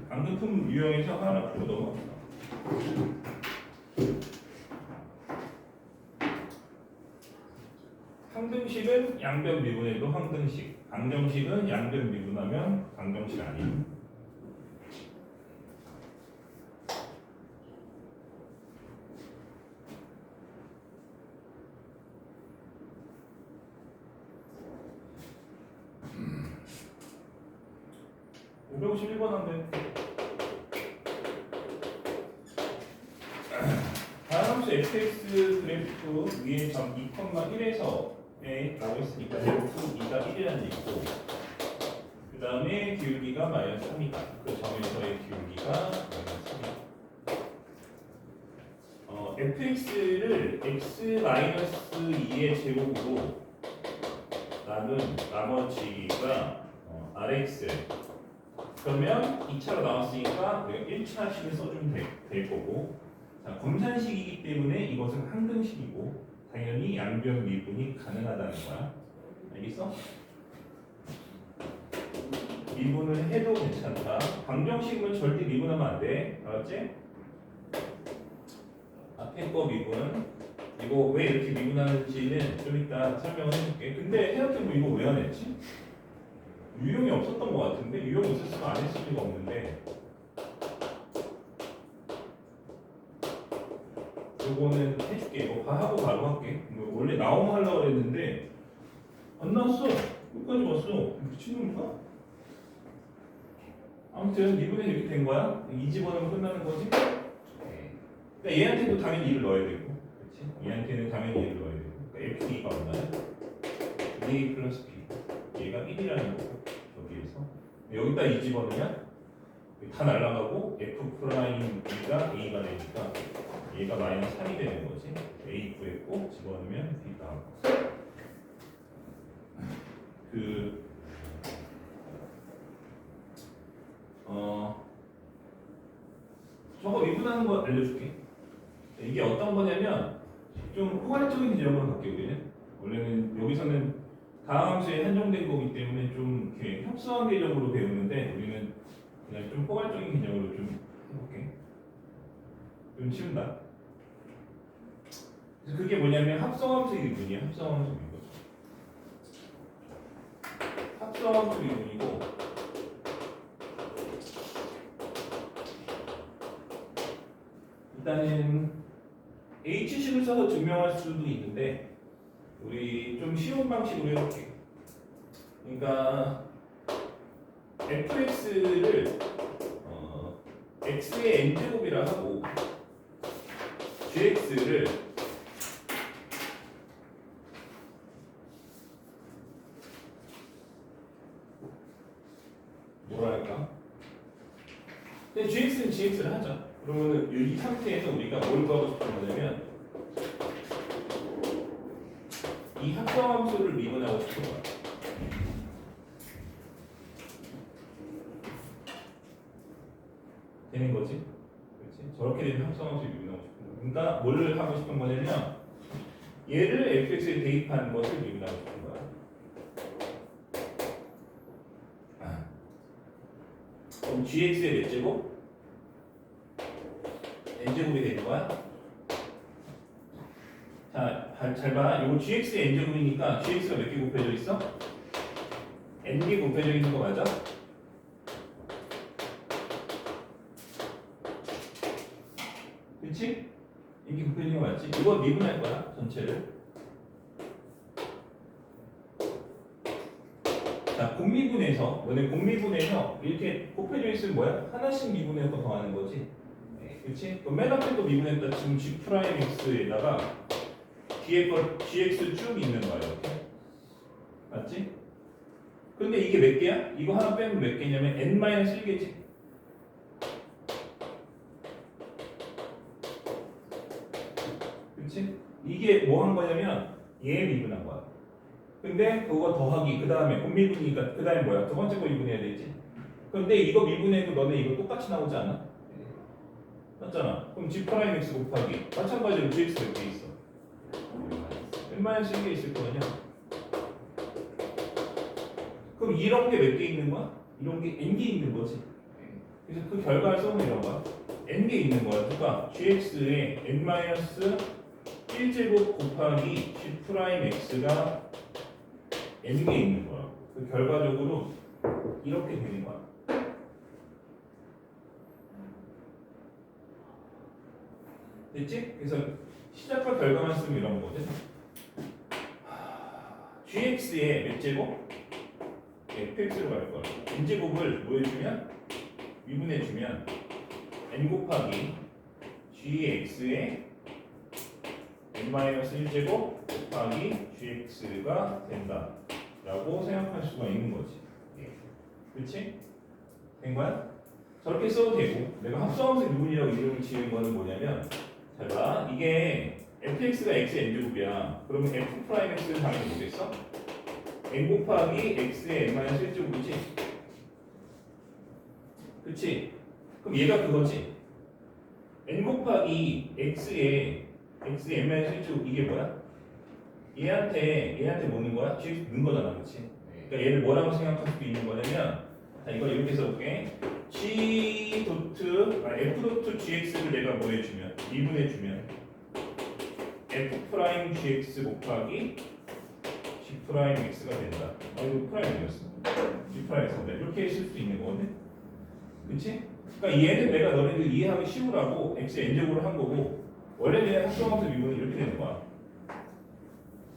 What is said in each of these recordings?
방등품 유형에서 하나 풀고 넘어갑니다. 항등식은 양변 미분해도 항등식, 방정식은 양변 미분하면 방정식 아닌. 음. 551번 하면 다함수 fx 그래프 위에 점 2,1에서 라고 했으니까 f 2가 1이라는 게 있고 그 다음에 기울기가 마이너스 3이다. 그 점에서의 기울기가 마이너스 3이다. fx를 x-2의 제곱으로 나눈 나머지가 rx 그러면 2차로 나왔으니까 우리가 1차식을 써주면 될 거고 자, 검산식이기 때문에 이것은 항등식이고 당연히 양변 미분이 가능하다는 거야. 알겠어? 미분을 해도 괜찮다. 방정식은 절대 미분하면 안 돼. 알았지? 앞에 거 미분. 이거 왜 이렇게 미분하는지는 좀 이따 설명을 해줄게. 근데 생각해보면 이거 왜 안 했지? 유형이 없었던 것 같은데? 유형이 있었으면 안 했을 리가 없는데 요거는 해줄게. 이거 하고 바로 할게. 원래 나오면 하려고 했는데 안 나왔어. 끝까지 왔어. 미친놈인가? 아무튼 미분이 이렇게 된 거야. 이 집어넣으면 끝나는 거지. 그러니까 얘한테도 당연히 1을 넣어야 되고, 그렇지? 얘한테는 당연히 1을 넣어야 되고. 그러니까 f2가 얼마야? a 플러스 b. 얘가 1이라는 거고 여기에서 여기다 2 집어넣으면 다 날라가고 f 프라임 b가 a가 되니까 얘가 마이너스 3이 되는 거지. a 구했고 집어넣으면 b 나오고. 저거 미분하는 거 알려줄게. 이게 어떤 거냐면 좀 포괄적인 개념으로 갈게요. 우리는 원래는 여기서는 다함수에 한정된 거기 때문에 좀 이렇게 협소한 개념으로 배우는데 우리는 그냥 좀 포괄적인 개념으로 좀 해볼게. 좀 쉬운다. 그래서 그게 뭐냐면 합성함수 미분이야. 합성함수 미분. 합성함수 미분이고 일단은 h식을 써서 증명할 수도 있는데 우리 좀 쉬운 방식으로 해볼게. 그러니까 fx를 x의 n제곱이라 하고 gx를 뭐라 할까? 근데 gx는 gx를 하자. 그러면 이 상태에서 우리가 뭘 구하고 싶은 거냐면 이 합성함수를 미분하고 싶은 거야. 되는 거지? 그렇지? 저렇게 되면 합성함수를 미분하고 싶은 거야. 그러니까 뭘 하고 싶은 거냐면 얘를 fx에 대입한 것을 미분하고 싶은 거야. 그럼 gx의 몇 제곱? n제곱이 되는 거야. 자, 잘 봐. 이거 gx의 n제곱이니까 gx가 몇 개 곱해져 있어? n개 곱해져 있는 거 맞아? 그치? 이게 곱해져 있는 거 맞지? 이거 미분할 거야, 전체를. 자, 곱미분해서, 너네 곱미분해서 이렇게 곱해져 있으면 뭐야? 하나씩 미분해서 더하는 거지. 그치? 그럼 맨 앞에 또 미분했다 지금 G'X에다가 뒤에 거 GX 쭉 있는 거야 이렇게 맞지? 근데 이게 몇 개야? 이거 하나 빼면 몇 개냐면 N-1개지 그치? 이게 뭐 한 거냐면 얘 미분한 거야 근데 그거 더하기 그 다음에 곱미분이니까 그 다음에 뭐야? 두 번째 거 미분해야 되지 근데 이거 미분해도 너네 이거 똑같이 나오지 않아? 맞잖아. 그럼 G'X 곱하기 마찬가지로 GX 몇 개 있어? N-1개 있을 거 아니야? 그럼 이런 게 몇 개 있는 거야? 이런 게 n개 있는 거지. 그래서 그 결과를 써보면 이런 거야. n개 있는 거야. 그러니까 gx에 n-1제곱 곱하기 g'x가 n개 있는 거야. 그 결과적으로 이렇게 되는 거야. 됐지? 그래서 시작과 결과만 쓰면 이런 거거든. gx의 몇 제곱? fx로 갈 거야. n제곱을 뭐 해주면? 미분해주면 n 곱하기 gx의 n-1제곱 곱하기 gx가 된다 라고 생각할 수가 있는 거지. 그렇지? 된 거야? 저렇게 써도 되고, 내가 합성함수 미분이라고 이름을 지은 거는 뭐냐면, 잘 봐, 이게 fx가 x의 n제곱이야. 그러면 f'x는 당연히 뭐겠어? n 곱하기 x의 n-1제곱이지? 그치? 그럼 얘가 그거지? n 곱하기 x의 n-1제곱 이게 뭐야? 얘한테 뭐는 거야? gx 넣은 거잖아, 그치? 그러니까 얘를 뭐라고 생각할 수도 있는 거냐면, 자, 이걸 이렇게 써볼게. f.gx를 내가 뭐 해주면, 미분해주면 f'(gx) 곱하기 g'x가 된다. 이거 프라임이었어. g'x인데 이렇게 쓸 수 있는 거거든. 그치? 그러니까 얘는 내가 너네들 이해하기 쉬우라고 x의 n제곱으로 한 거고, 원래는 합성함수 미분은 이렇게 되는 거야.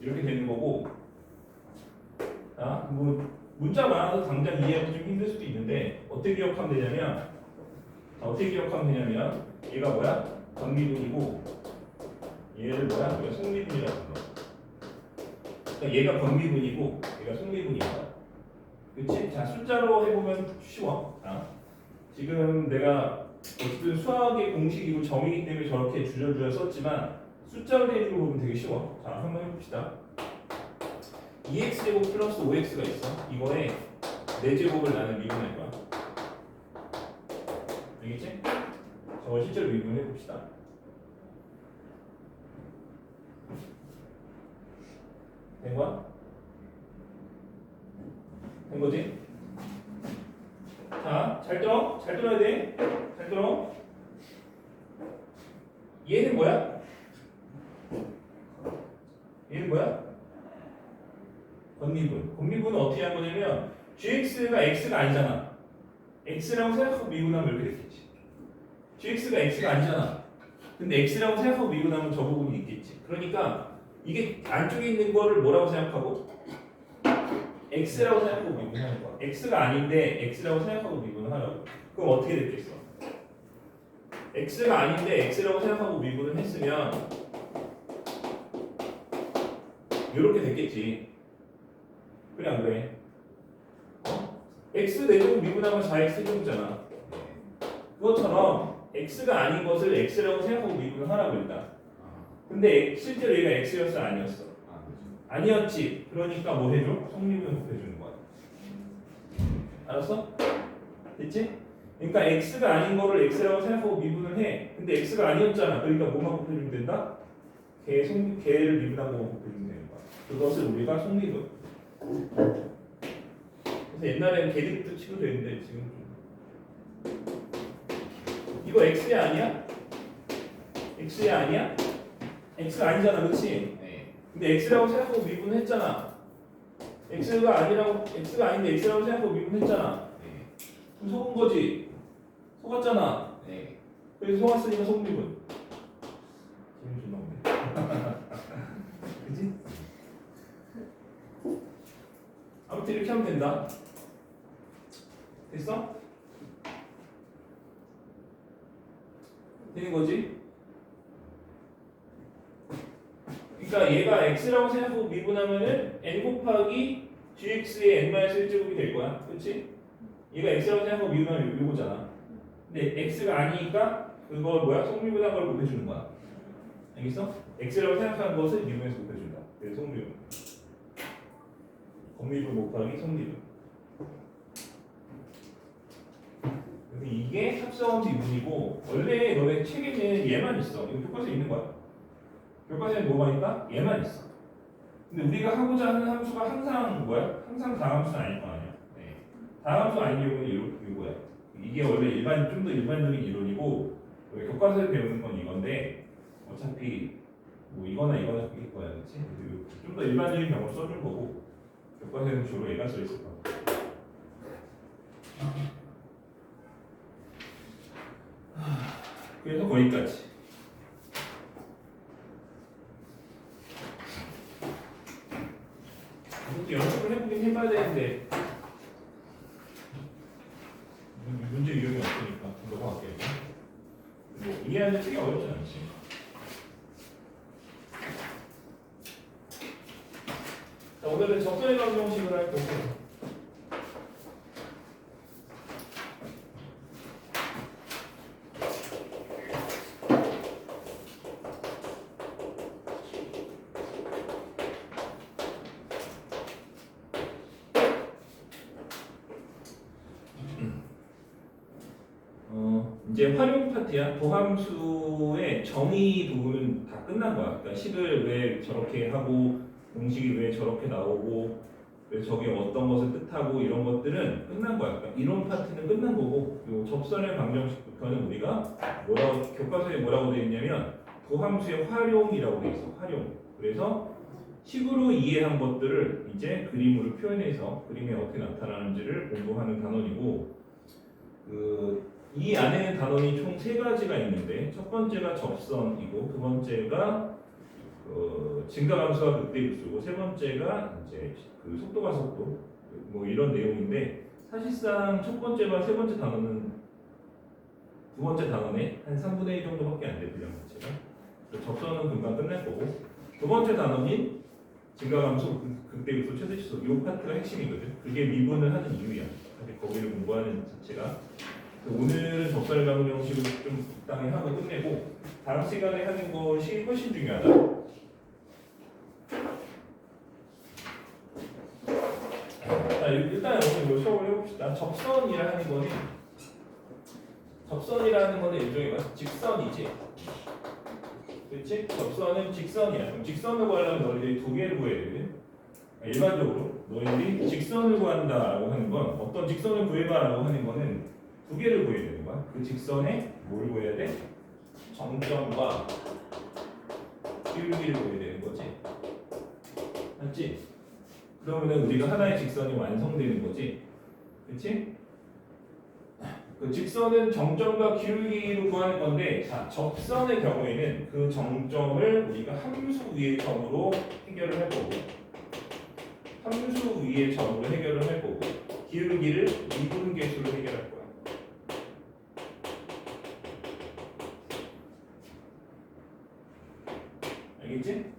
이렇게 되는 거고, 뭐 문자 많아서 당장 이해하기 좀 힘들 수도 있는데 어떻게 기억하면 되냐면, 얘가 뭐야? 권미분이고 얘를 뭐야? 속미분이라고 불러. 그러니까 얘가 권미분이고 얘가 속미분이야. 그치? 자, 숫자로 해보면 쉬워. 지금 내가 어쨌든 수학의 공식이고 점이기 때문에 저렇게 줄여줄여 썼지만 숫자로 되어 있는 거 보면 되게 쉬워. 자, 한번 해봅시다. 2x제곱 플러스 5x가 있어. 이거에 4제곱을 나는 미분할 거야. 알겠지? 저걸 실제로 미분해 봅시다. 된 거야? 된 거지? 자, 잘 들어. 잘 들어야 돼. 잘 들어. 얘는 뭐야? 얘는 뭐야? 권미분. 권미분은 어떻게 한 거냐면 gx가 x가 아니잖아. x라고 생각하고 미분하면 이렇게 됐겠지. gx가 x가 아니잖아. 근데 x라고 생각하고 미분하면 저 부분이 있겠지. 그러니까 이게 안쪽에 있는 거를 뭐라고 생각하고? x라고 생각하고 미분하는 거야. x가 아닌데 x라고 생각하고 미분을 하라고. 그럼 어떻게 됐겠어? x가 아닌데 x라고 생각하고 미분을 했으면 이렇게 됐겠지. 그래 안 그래? x 4제곱 미분하면 4x 제곱이잖아. 그것처럼 x가 아닌 것을 x라고 생각하고 미분을 하라고 일단. 근데 실제로 얘가 x였어 아니었어? 아니었지. 그러니까 뭐 해줘? 속미분을 곱해주는 거야. 알았어? 됐지? 그러니까 x가 아닌 거를 x라고 생각하고 미분을 해. 근데 x가 아니었잖아. 그러니까 뭐만 곱해주면 된다? 걔를 미분한 거만 곱해주면 되는 거야. 그것을 우리가 속미분. 그래서 옛날에는 개들도 치고 되는데 지금 이거 x야 아니야? x야 아니야? x가 아니잖아, 그렇지? 네. 근데 x라고 생각하고 미분했잖아. x가 아닌데 x라고 생각하고 미분했잖아. 네. 그럼 속은 거지. 속았잖아. 네. 그래서 속았으니까 속미분. 기분 좀 나오네. 그지? 아무튼 이렇게 하면 된다. 됐어? 되는 거지? 그러니까 얘가 x라고 생각하고 미분하면은 n 곱하기 gx의 n-1제곱이 될 거야. 그렇지? 얘가 x라고 생각하고 미분하면 요거잖아. 근데 x가 아니니까 그걸 뭐야? 속미분한 걸 곱해주는 거야. 알겠어? x라고 생각하는 것을 미분해서 곱해준다. 그래서 속미분. 권미분 곱하기 속미분. 근데 이게 합성함수 미분이고 원래 너네 책에는 얘만 있어. 이거 교과서에 있는 거야. 교과서에는 뭐가 있다? 얘만 있어. 근데 우리가 하고자 하는 함수가 항상 뭐야? 항상 다함수는 아닐 거 아니야. 네. 다함수 아닌 경우는 이거야. 이게 원래 좀 더 일반적인 이론이고 우리 교과서에 배우는 건 이건데 어차피 뭐 이거나 그게 거야, 그렇지? 좀 더 일반적인 경우를 써준 거고 교과서에는 주로 얘가 써 있을 거야. 그래서 거기까지. 이것도 연습을 해보긴 해봐야 되는데 문제 유형이 없으니까 넘어갈게요. 뭐 이해하는 게 어렵지 않지. 자, 오늘은 접선의 방정식을 할 거고 이제 활용 파트야. 도함수의 정의 부분은 다 끝난 거야. 그러니까 식을 왜 저렇게 하고 공식이 왜 저렇게 나오고 그래서 저게 어떤 것을 뜻하고 이런 것들은 끝난 거야. 그러니까 이론 파트는 끝난 거고 요 접선의 방정식부터는 우리가 교과서에 뭐라고 되어 있냐면 도함수의 활용이라고 되어 있어. 활용. 그래서 식으로 이해한 것들을 이제 그림으로 표현해서 그림에 어떻게 나타나는지를 공부하는 단원이고 이 안에는 단원이 총 세 가지가 있는데 첫 번째가 접선이고 두 번째가 증가함수와 극대급수고 세 번째가 이제 속도가 속도 뭐 이런 내용인데 사실상 첫 번째와 세 번째 단원은 두 번째 단원의 한 3분의 1 정도밖에 안 돼 분량 자체가. 접선은 금방 끝날 거고 두 번째 단원인 증가함수 극대급수 최대치수 이 파트가 핵심이거든. 그게 미분을 하는 이유야. 사실 거기를 공부하는 자체가. 오늘은 접선의 방정식을 좀 적당히 하고 끝내고 다음 시간에 하는 것이 훨씬 중요하다. 자, 일단 오늘 수업을 해봅시다. 접선이라는 거는 일종의 직선이지. 그렇지? 접선은 직선이야. 그럼 직선을 구하려면 너희들이 두 개를 구해야 되거든. 일반적으로 너희들이 직선을 구한다라고 하는 건 어떤 직선을 구해봐라고 하는 거는 두 개를 구해야 되는 거야. 그 직선에 뭘 구해야 돼? 정점과 기울기를 구해야 되는 거지. 맞지? 그러면 우리가 하나의 직선이 완성되는 거지. 그렇지? 그 직선은 정점과 기울기로 구하는 건데 자, 접선의 경우에는 그 정점을 우리가 함수 위의 점으로 해결을 할 거고 함수 위의 점으로 해결을 할 거고 기울기를 미분계수로 해결할 거야. 알겠지?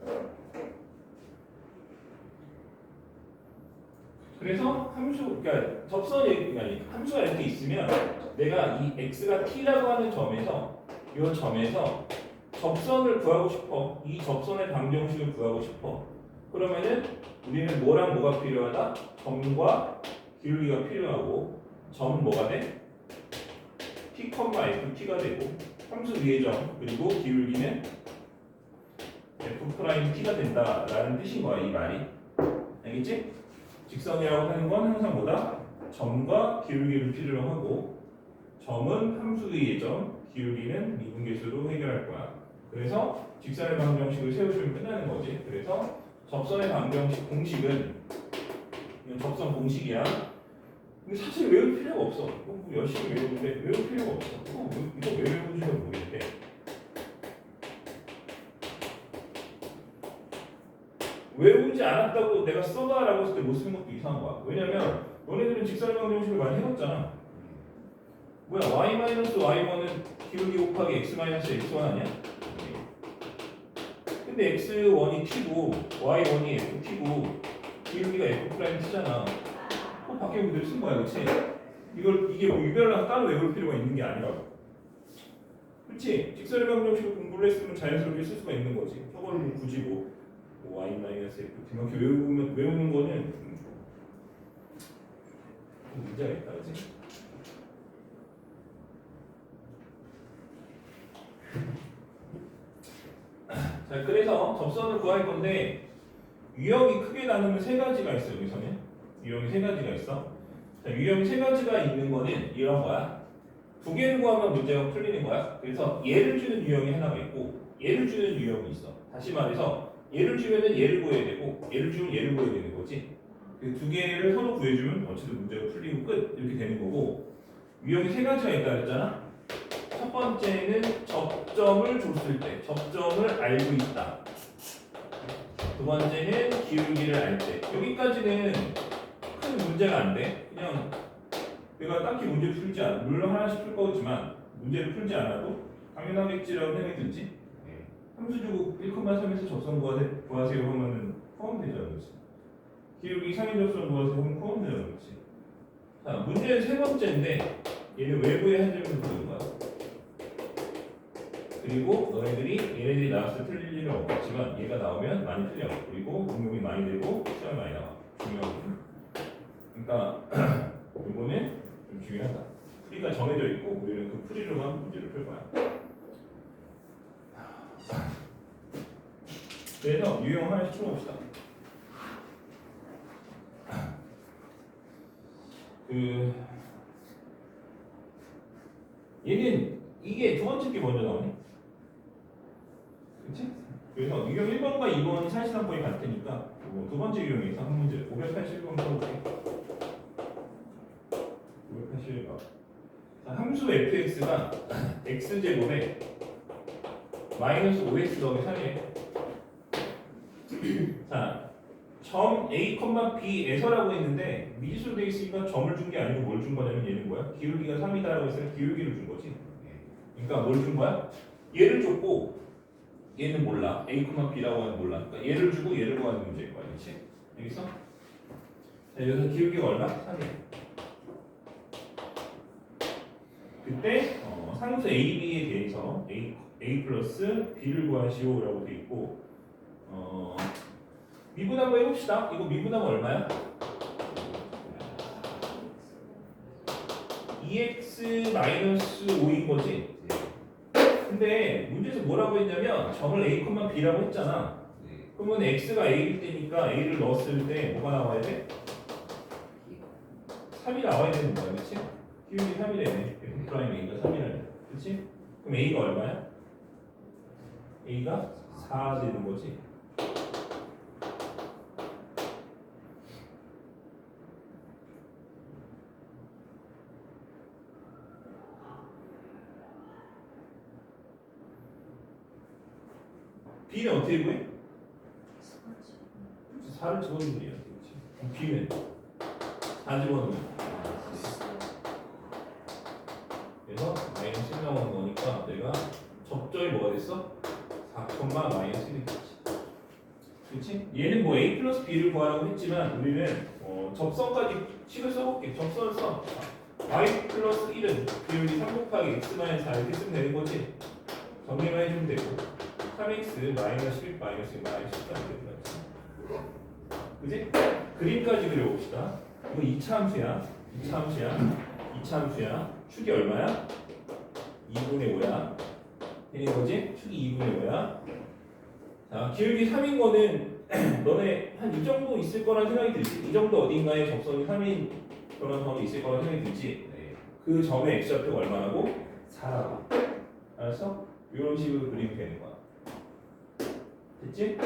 그래서 그러니까 접선이 아니 함수가 이렇게 있으면 내가 이 x가 t라고 하는 점에서 이 점에서 접선을 구하고 싶어. 이 접선의 방정식을 구하고 싶어. 그러면은 우리는 뭐랑 뭐가 필요하다? 점과 기울기가 필요하고 점은 뭐가 돼? t, ft가 되고 함수 위의 점 그리고 기울기는 f't가 된다라는 뜻인 거야 이 말이. 알겠지? 직선이라고 하는 건 항상 뭐다? 점과 기울기를 필요로 하고 점은 함수 위의 점, 기울기는 미분계수로 해결할 거야. 그래서 직선의 방정식을 세우시면 끝나는 거지. 그래서 접선의 방정식 공식은 이건 접선 공식이야. 근데 사실 외울 필요가 없어. 뭐 열심히 외우는데 외울 필요가 없어. 이거 왜 외우는지는 모르겠대. 외우지 않았다고 내가 써봐라고 했을 때 못 쓰는 것도 이상한 거야. 왜냐면 너네들은 직선의 방정식을 많이 해봤잖아. 뭐야 y-y1은 기울기 곱하기 x-x1 아니야? 근데 x1이 t고 y1이 ft고 기울기가 f't잖아. 밖에 그대로 쓴 거야, 그렇지? 이게 뭐 유별나서 따로 외울 필요가 있는 게 아니라고. 그렇지? 직선의 방정식을 공부를 했으면 자연스럽게 쓸 수가 있는 거지. 저걸 뭐 굳이 뭐 y-f 이렇게 외우는 거는 문제가 있다, 그렇지? 자, 그래서 접선을 구할 건데 유형이 크게 나누면 세 가지가 있어. 여기서는 유형이 세 가지가 있어. 자, 유형이 세 가지가 있는 거는 이런 거야. 두 개를 구하면 문제가 풀리는 거야. 그래서 얘를 주는 유형이 하나가 있고 얘를 주는 유형이 있어. 다시 말해서 얘를 주면은 얘를 구해야 되고 얘를 주면 얘를 구해야 되는 거지. 그 두 개를 서로 구해주면 어쨌든 문제가 풀리고 끝 이렇게 되는 거고 유형이 세 가지가 있다 그랬잖아. 첫 번째는 접점을 줬을 때 접점을 알고 있다. 두 번째는 기울기를 알 때. 여기까지는 큰 문제가 안 돼. 그냥 내가 딱히 문제 풀지 않아. 물론 하나씩 풀 거지만 문제를 풀지 않아도 당연하겠지라고 생각이 들지. 함수 주고 1,3에서 접선 구하세요 하면은 포함되잖아, 그렇지? 기울기 상위 접선 구하세요 하면 포함되잖아, 그렇지? 자, 문제는 세 번째인데 얘는 외부의 한 점을 부르는 거야. 그리고 얘네들이 나왔을 때 틀릴 일은 없겠지만 얘가 나오면 많이 틀려. 그리고 응용이 많이 되고 시간이 많이 나와. 중요하거든. 그러니까 이거는 좀 중요하다. 풀이가 정해져 있고 우리는 그 풀이로만 문제를 풀 거야. 그래서 유형 하나씩 풀어봅시다. 얘는 이게 두 번째 게 먼저 나오네. 그치? 그래서 유형 1번과 2번이 사실상 거의 같으니까 두 번째 유형에서 한 문제 581번 풀어볼게. 581번. 자, 함수 fx가 x제곱에 마이너스 5x 더하기 3이에요. 자, 점 a, b에서라고 했는데 미지수로 되어 있으니까 점을 준 게 아니고 뭘 준 거냐면 얘는 뭐야? 기울기가 3이다라고 했으니까 기울기를 준 거지. 그러니까 뭘 준 거야? 얘를 줬고 얘는 몰라. a, b라고 하는 몰라. 그러니까 얘를 주고 얘를 구하는 문제인 거야. 그렇지? 알겠어? 자, 여기서 기울기가 얼마? 3이야. 그때 상수 a, b에 대해서 a 플러스 b를 구하시오라고 돼 있고 미분 한번 해봅시다. 이거 미분하면 얼마야? 2x-5인 거지? 근데 문제에서 뭐라고 했냐면 점을 a, b라고 했잖아. 그러면 x가 a일 때니까 a를 넣었을 때 뭐가 나와야 돼? 3이 나와야 되는 거야. 그치? 기울기 3이래네. f 프라임 a가 3이라네. 그치? 그럼 a가 얼마야? a가 4 되는 거지. b는 어떻게 구해? 4를 집어넣는 거야. b는 4 집어넣는 거. 그래서 마이너스 1 나오는 거니까 내가 접점이 뭐가 됐어? 4, 마이너스 1이 됐지. 그렇지? 얘는 뭐 a 플러스 b를 구하라고 했지만 우리는 접선까지 식을 써볼게. 접선을 써. y 플러스 1은 기울기 3 곱하기 x 마이너스 4 이렇게 쓰면 되는 거지. 정리만 해주면 되고 3x 마이너스 1 마이너스 1 마이너스 14 이렇게 되지. 그지? 그림까지 그려봅시다. 이거 2차 함수야. 2차 함수야. 축이 얼마야? 2분의 5야. 되는 거지? 축이 2분의 5야. 자, 기울기 3인 거는 너네 한 이 정도 있을 거란 생각이 들지? 이 정도 어딘가에 접선이 3인 그런 점이 있을 거란 생각이 들지? 네. 그 점의 x좌표가 얼마라고? 4라고. 알았어? 이런 식으로 그리면 되는 거야. 됐지?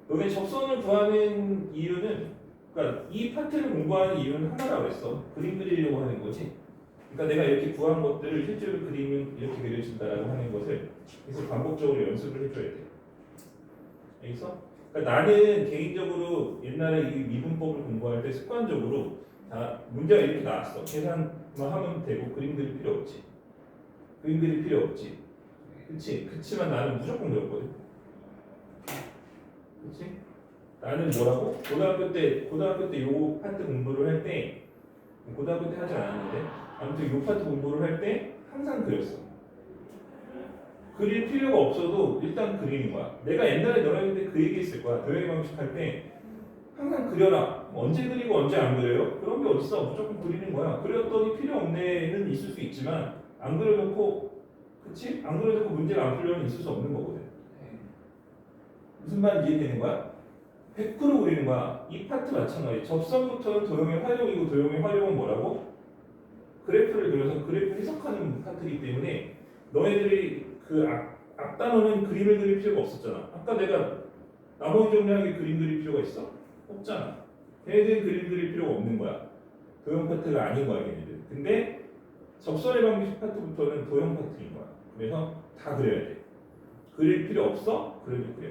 너네 접선을 구하는 이유는 그러니까 이 파트를 공부하는 이유는 하나라고 그랬어. 그림 그리려고 하는 거지. 그러니까 내가 이렇게 구한 것들을 실제로 그림은 이렇게 그려진다라고 하는 것을 계속 반복적으로 연습을 해줘야 돼. 알겠어? 그러니까 나는 개인적으로 옛날에 이 미분법을 공부할 때 습관적으로 문제가 이렇게 나왔어. 계산만 하면 되고 그림 그릴 필요 없지. 그림 그릴 필요 없지. 그치? 그치만 나는 무조건 그렸거든. 그치? 나는 뭐라고? 고등학교 때 요 파트 공부를 할 때 고등학교 때 하지 않았는데 아무튼 요 파트 공부를 할 때 항상 그렸어. 그릴 필요가 없어도 일단 그리는 거야. 내가 옛날에 너네한테 그 얘기 했을 거야. 도형의 방식 할 때 항상 그려라. 언제 그리고 언제 안 그려요? 그런 게 어딨어. 무조건 그리는 거야. 그렸더니 필요 없네는 있을 수 있지만 안 그려놓고 그치? 안 그려놓고 문제가 안 풀려면 있을 수 없는 거거든. 무슨 말인지 이해되는 거야? 100% 그리는 거야. 이 파트 마찬가지. 접선부터는 도형의 활용이고 도형의 활용은 뭐라고? 그래프를 그려서 그래프 해석하는 파트이기 때문에 너희들이 그 앞단어는 그림을 그릴 필요가 없었잖아. 아까 내가 나머지 정리하게 그림 그릴 필요가 있어? 없잖아. 걔네들은 그림 그릴 필요가 없는 거야. 도형 파트가 아닌 거야, 걔네들. 근데 접선의 방식 파트부터는 도형 파트인 거야. 그래서 다 그려야 돼. 그릴 필요 없어? 그래도 그려.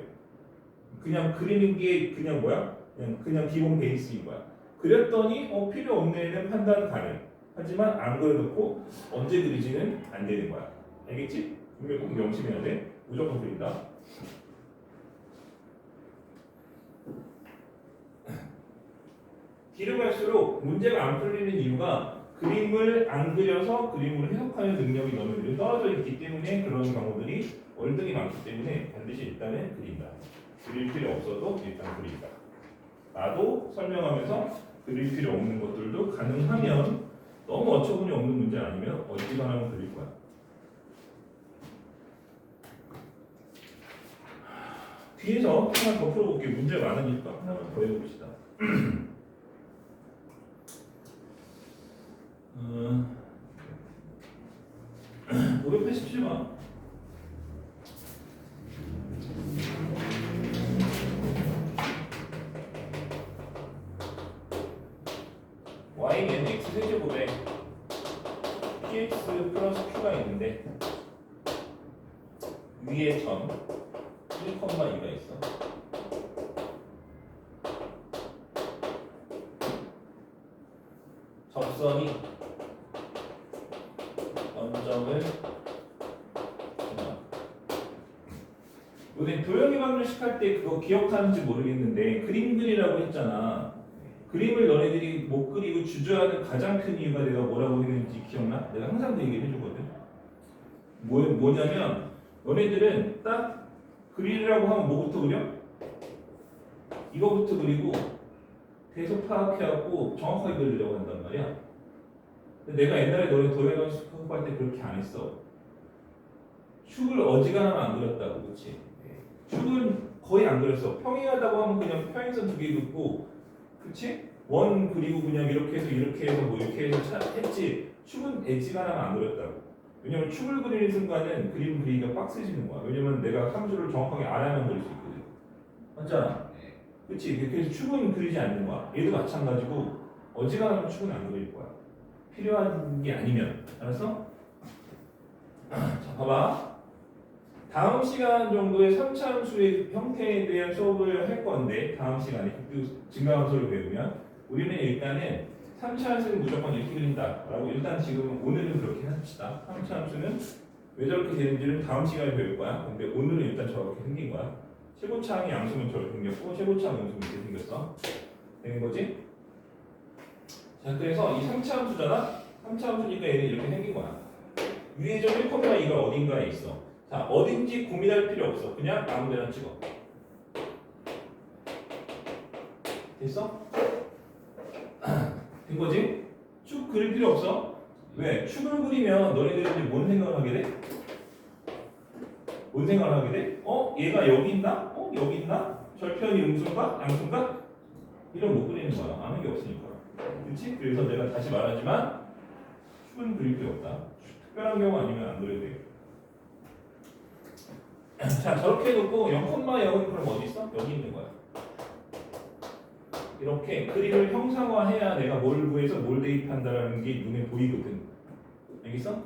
그냥 그리는 게 그냥 뭐야? 그냥 기본 베이스인 거야. 그렸더니 필요 없네는 판단 가능. 하지만 안 그려놓고 언제 그리지는 안 되는 거야. 알겠지? 분명 꼭 명심해야 돼. 무조건 그린다. 뒤로 갈수록 문제가 안 풀리는 이유가 그림을 안 그려서 그림으로 해석하는 능력이 너무 떨어져 있기 때문에 그런 경우들이 월등히 많기 때문에 반드시 일단은 그린다. 그릴 필요 없어도 일단 그린다. 나도 설명하면서 그릴 필요 없는 것들도 가능하면 너무 어처구니 없는 문제 아니면 어지간하면 그릴 거야. 뒤에서 하나 더 풀어볼게요. 문제 많으니까 하나만 더 해봅시다. 587번. y는 x 세제곱에 px 플러스 q가 있는데 위에 점 1,2가 있어. 접선이 원점을 우리 도형의 방정식 할 때 그거 기억하는지 모르겠는데 그림 그리라고 했잖아. 그림을 너네들이 못 그리고 주저하는 가장 큰 이유가 내가 뭐라고 했는지 기억나? 내가 항상 그 얘기를 해주거든. 뭐냐면 너네들은 딱 그리라고 하면 뭐부터 그려? 이거부터 그리고 계속 파악해갖고 정확하게 그리려고 한단 말이야. 근데 내가 옛날에 너네 도형의 방정식 공부할 때 그렇게 안 했어. 축을 어지간하면 안 그렸다고, 그렇지? 축은 거의 안 그렸어. 평행하다고 하면 그냥 평행선 두 개 긋고, 그렇지? 원 그리고 그냥 이렇게 해서 뭐 이렇게 해서 했지. 축은 엣지간하면 안 그렸다고. 왜냐면 축을 그리는 순간은 그림 그리기가 빡세지는 거야. 왜냐면 내가 함수를 정확하게 알아야만 그릴 수 있거든. 맞잖아. 그렇지? 그래서 축은 그리지 않는 거야. 얘도 마찬가지고 어지간하면 축은 안 그릴 거야. 필요한 게 아니면. 알았어? 자, 봐봐. 다음 시간 정도에 3차 함수의 형태에 대한 수업을 할 건데 다음 시간에 증가함수를 배우면 우리는 일단은 3차 함수는 무조건 이렇게 그린다 라고 일단 지금 오늘은 그렇게 합시다. 3차 함수는 왜 저렇게 되는지는 다음 시간에 배울 거야. 근데 오늘은 일단 저렇게 생긴 거야. 최고차항의 양수는 저렇게 생겼고 최고차항 양수는 이렇게 생겼어. 되는 거지? 자, 그래서 이 3차 함수잖아. 3차 함수니까 얘는 이렇게 생긴 거야. 위에 점 1,2가 어딘가에 있어. 자, 어딘지 고민할 필요 없어. 그냥 아무 데나 찍어. 됐어? 된 거지? 축 그릴 필요 없어. 왜? 축을 그리면 너희들이 뭔 생각을 하게 돼? 뭔 생각을 하게 돼? 얘가 여기 있나? 여기 있나? 절편이 음수인가? 양수인가? 이런 못 그리는 거야. 아는 게 없으니까. 그렇지? 그래서 내가 다시 말하지만 축은 그릴 필요 없다. 특별한 경우 아니면 안 그려도 돼요. 자, 저렇게 해놓고 0,0은 그럼 어디 있어? 여기 있는 거야. 이렇게 그림을 형상화해야 내가 뭘 구해서 뭘 대입한다라는 게 눈에 보이거든. 알겠어?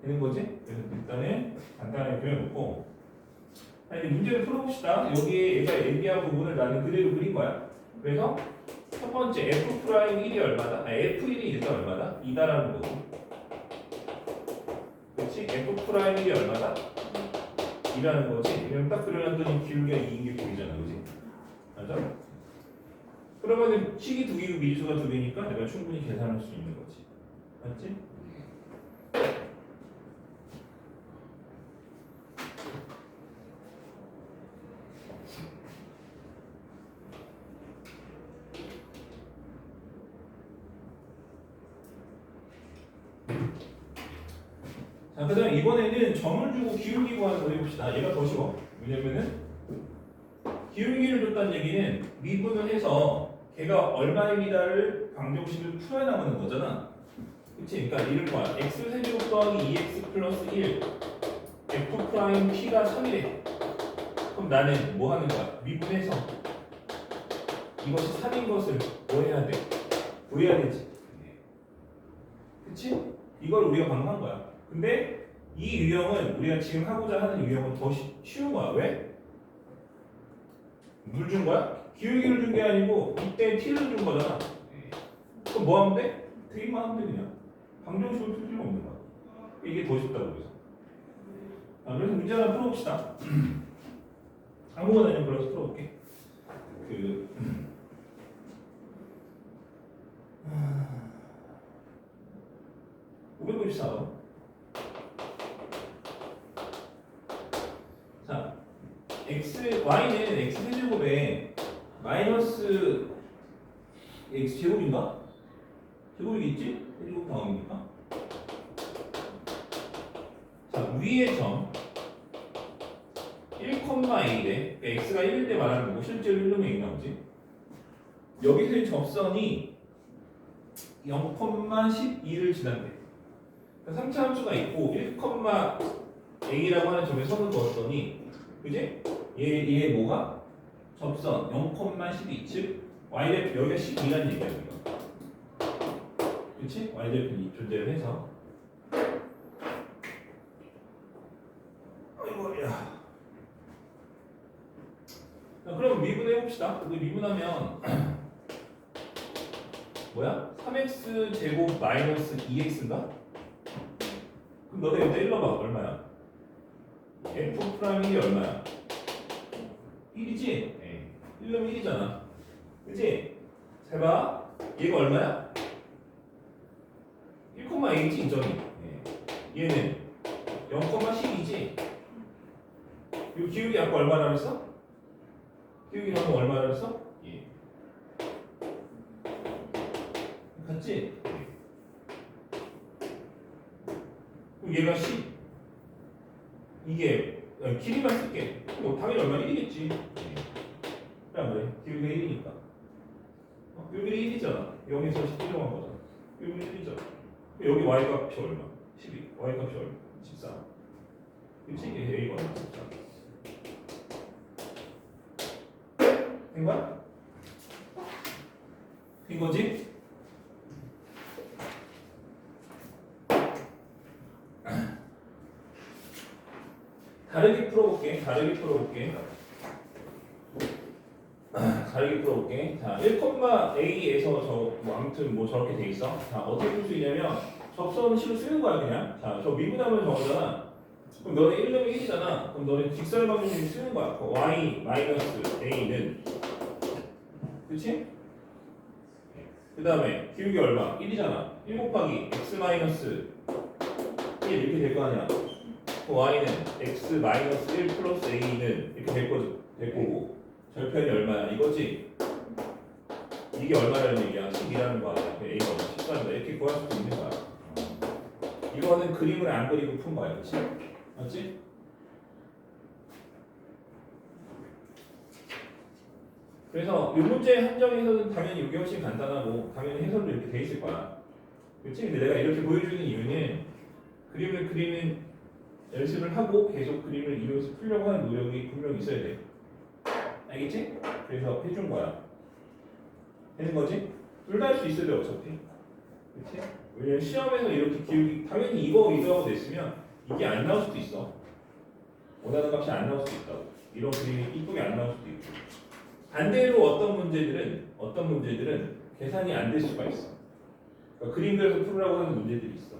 되는 거지? 그래서 일단은 간단하게 그려놓고 이제 문제를 풀어봅시다. 여기에 얘가 얘기한 부분을 나는 그대로 그린 거야. 그래서 첫 번째 F'1이 얼마다? F1이 일단 얼마다? 2다라는 거고. 그렇지? F'1이 얼마다? 2라는 거지. 왜냐면 딱 그려놨더니 기울기가 2인 게 보이잖아. 그지? 맞아? 그러면은 식이 2개고 미지수가 2개니까 내가 충분히 계산할 수 있는 거지. 맞지? 자, 그 다음에 이번에는 점을 주고 기울기 구하는 거 해봅시다. 얘가 더 쉬워. 왜냐면은 기울기를 줬다는 얘기는 미분을 해서 걔가 얼마입니다를 방정식을 풀어야 나오는 거잖아. 그치? 그러니까 이럴 거야. x 세제곱 더하기 2x 플러스 1 f 프라임 p가 3이래. 그럼 나는 뭐 하는 거야? 미분해서 이것이 3인 것을 뭐 해야 돼? 구해야 되지. 그치? 이걸 우리가 방금 한 거야. 근데 이 유형은 우리가 지금 하고자 하는 유형은 더 쉬운 거야. 왜? 물 준 거야? 기울기를 준 게 아니고 이때 t를 준 거잖아. 그럼 뭐 하면 돼? 대입만 하면 돼 그냥. 방정식을 풀 필요 없는 거야. 이게 더 쉽다고 그래서. 그래서 문제 하나 풀어봅시다. 아무거나 그냥 불러서 풀어볼게. 594번. 자, y는 x 세제곱에 마이너스 x 제곱인가? 제곱이겠지? 세제곱 다음이니까. 자, 위의 점 1,1에 x가 1일 때 말하는 거고 실제로 1로 얘기 나오지. 여기서의 접선이 0,12를 지난대. 3차 함수가 있고 1,a라고 하는 점에 선을 그었더니 그지? 얘 뭐가? 접선 0,12 즉 y좌표 여기가 12라는 얘기야 여기가. 그치? y좌표 존재를 해서 아이고 야. 자, 그럼 미분해 봅시다. 우리 미분하면 뭐야? 3x 제곱 마이너스 2x인가? 그럼 너네 여기다 일러봐. 얼마야? f 프라임이 얼마야? 1이지? 네. 1면 1이잖아. 그치? 잘 봐. 얘가 얼마야? 1,a지 이 점이. 네. 얘는 0,12지? 그리고 기울기 아까 얼마나 그랬어? 기울기 방금 얼마나 그랬어? 예. 같지? 그럼 얘가 10. 이게 길이만 쓸게. 뭐 당연히 얼마 1이겠지. 그래 안 그래? 기울기가 1이니까. 기울기 1이잖아. 0에서 10 필요한 거잖아. 기울기 1이잖아. 여기 y 값이 얼마? 12. y 값이 얼마? 14. 그치? 이게 a가 얼마? 14. 된 거야? 된 거지? 다르게 풀어볼게. 다르게 풀어볼게. 자, 1,a에서 뭐 아무튼 뭐 저렇게 돼 있어. 자, 어떻게 풀 수 있냐면 접선은 식으로 쓰는 거야 그냥. 자, 저 미분하면 저거잖아. 그럼 너네 1놈이 1이잖아. 그럼 너네 직설 방정식 쓰는 거야. y 마이너스 a는 그렇지? 그 다음에 기울기 얼마? 1이잖아. 1 곱하기 x 마이너스 1 이렇게 될 거 아니야. y는 x 마이너스 1 플러스 a는 이렇게 될 거고 절편이 얼마야? 이거지? 이게 얼마라는 얘기야? 10이라는 거 아니야? a가 14인다. 이렇게 구할 수도 있는 거야. 이거는 그림을 안 그리고 푼 거야. 그치? 맞지? 그래서 이 문제 한정에서는 당연히 이게 훨씬 간단하고 당연히 해설도 이렇게 돼 있을 거야. 그치? 근데 내가 이렇게 보여주는 이유는 그림을 그리는 연습을 하고 계속 그림을 이용해서 풀려고 하는 노력이 분명히 있어야 돼. 알겠지? 그래서 해준 거야. 되는 거지? 둘 다 할 수 있어야 돼 어차피. 그치? 왜냐면 시험에서 이렇게 기울기 당연히 이거하고 냈으면 이게 안 나올 수도 있어. 원하는 값이 안 나올 수도 있다고. 이런 그림이 이쁘게 안 나올 수도 있고. 반대로 어떤 문제들은 계산이 안 될 수가 있어. 그러니까 그림 그려서 풀으라고 하는 문제들이 있어.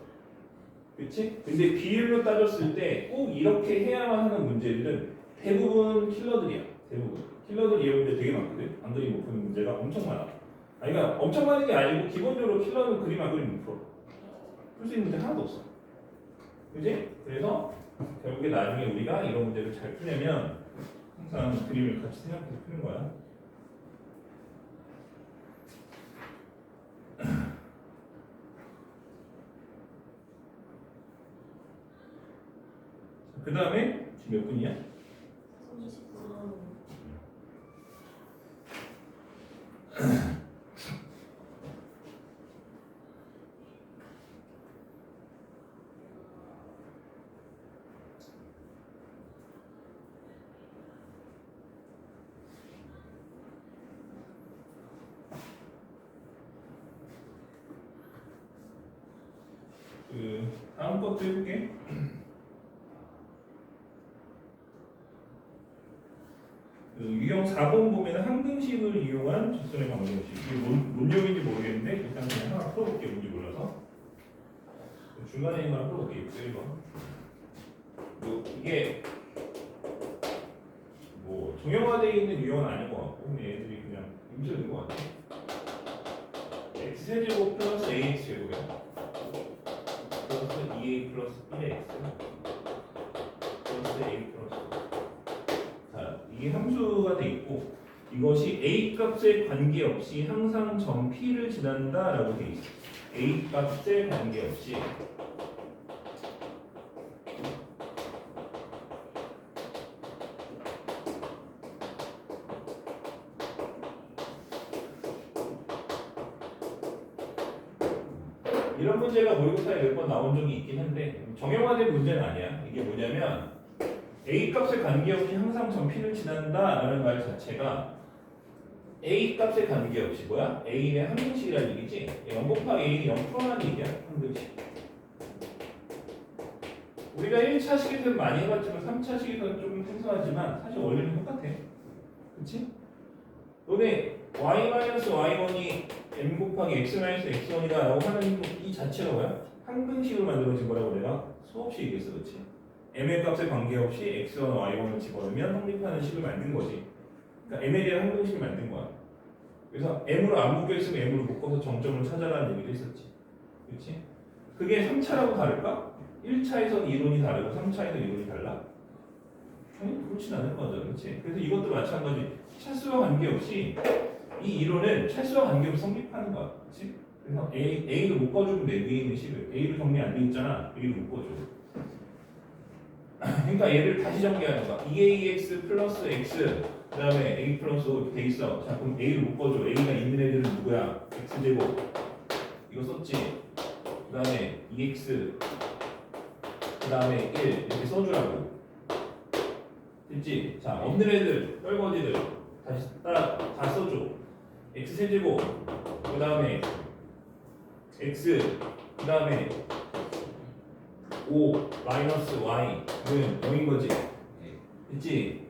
그치? 근데 비율로 따졌을 때 꼭 이렇게 해야만 하는 문제들은 대부분 킬러들이야. 대부분. 킬러들 이런 문제 되게 많거든. 안 그림 못 푸는 문제가 엄청 많아. 아니, 그러니까 엄청 많은 게 아니고 기본적으로 킬러는 그림 안 그림 못 풀어. 풀 수 있는 문제 하나도 없어. 그지? 그래서 결국에 나중에 우리가 이런 문제를 잘 풀려면 항상 그림을 같이 생각해서 푸는 거야. 그 다음에 지금 몇 분이야? 39분. 다음 것도 해볼게. 유형 4번 보면 항등식을 이용한 직선의 방정식. 이게 뭔 용인지 모르겠는데 일단 그냥 하나 풀어볼게. 뭔지 몰라서. 중간에 있는 거 하나 풀어볼게. 1번. 이게 뭐 정형화되어 있는 유형은 아닌 것 같고 얘들이 그냥 임시인 것 같아. x제곱 플러스 ax 제곱이야. 플러스 2a 플러스 1x 플러스 a 플러스. 자, 이게 함수가 돼 있고 이것이 a 값에 관계없이 항상 점 p를 지난다라고 돼 있어. a 값에 관계없이 이런 문제가 모의고사에 몇 번 나온 적이 있긴 한데 정형화된 문제는 아니야. 이게 뭐냐면 a 값에 관계없이 항상 점 p를 지난다라는 말 자체가 a 값에 관계없이 뭐야? a의 항등식이라는 얘기지. 0 곱하기 a는 0%라는 얘기야. 항등식. 우리가 1차식에서는 많이 해봤지만 3차식에서는 조금 생소하지만 사실 원리는 똑같아. 그치? 너네 y-y1이 m 곱하기 x-x1이다 라고 하는 이 자체가 뭐야? 항등식으로 만들어진 거라고 내가 수없이 얘기했어. 그치? m의 값에 관계없이 x1, y1을 집어넣으면 성립하는 식을 만든 거지. 그러니까 m에 대한 항등식을 만든 거야. 그래서 m으로 안 묶여있으면 m으로 묶어서 정점을 찾아라는 얘기를 했었지. 그치? 그게 3차라고 다를까? 1차에서는 이론이 다르고 3차에서는 이론이 달라? 아니, 그렇진 않을 거죠. 그치? 그래서 이것도 마찬가지. 차수와 관계없이 이 이론은 차수와 관계없이 성립하는 거야. 그치? 그래서 A를 묶어주면 돼. 위에 있는 식을. A를 정리 안 돼 있잖아. A를 묶어줘. 그러니까 얘를 다시 정리하는 거야. 2ax 플러스 x 그 다음에 a 플러스 5 이렇게 돼 있어. 자, 그럼 A를 묶어줘. A가 있는 애들은 누구야? x제곱. 이거 썼지? 그 다음에 2x 그 다음에 1 이렇게 써주라고. 됐지? 자, 없는 애들, 뻘거지들 다시 다 써줘. x 세제곱 그 다음에 x 그 다음에 5 마이너스 y는 0인 거지. 됐지?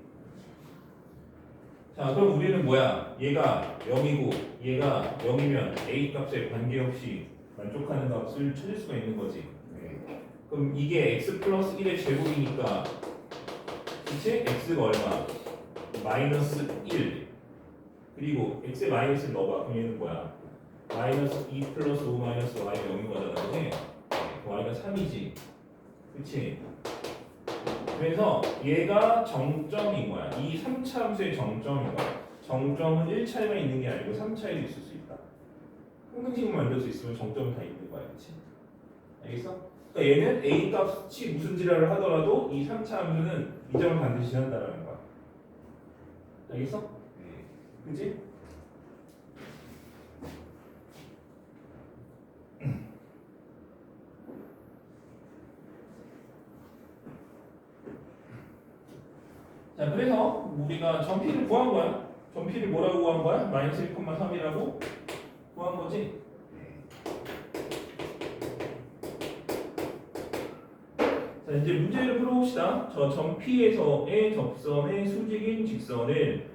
자, 그럼 우리는 뭐야? 얘가 0이고 얘가 0이면 a 값에 관계없이 만족하는 값을 찾을 수가 있는 거지. 그럼 이게 x 플러스 1의 제곱이니까 그치? x가 얼마? 마이너스 1 그리고 x에 마이너스를 넣어봐. 그럼 얘는 뭐야? 마이너스 2 플러스 5 마이너스 y가 0인 거잖아. 그치? y가 3이지. 그치? 그래서 얘가 정점인 거야. 이 3차 함수의 정점인 거야. 정점은 1차에만 있는 게 아니고 3차에도 있을 수 있다. 항등식을 만들 수 있으면 정점은 다 있는 거야. 그치? 알겠어? 그러니까 얘는 a 값이 무슨 지랄을 하더라도 이 3차 함수는 이 점을 반드시 지난다라는 거야. 알겠어? 그치? 자, 그래서 우리가 점피를 구한 거야. 점피를 뭐라고 구한 거야? 마이너스 1,3이라고 구한 거지. 자, 이제 문제를 풀어봅시다. 저 점피에서의 접선의 수직인 직선을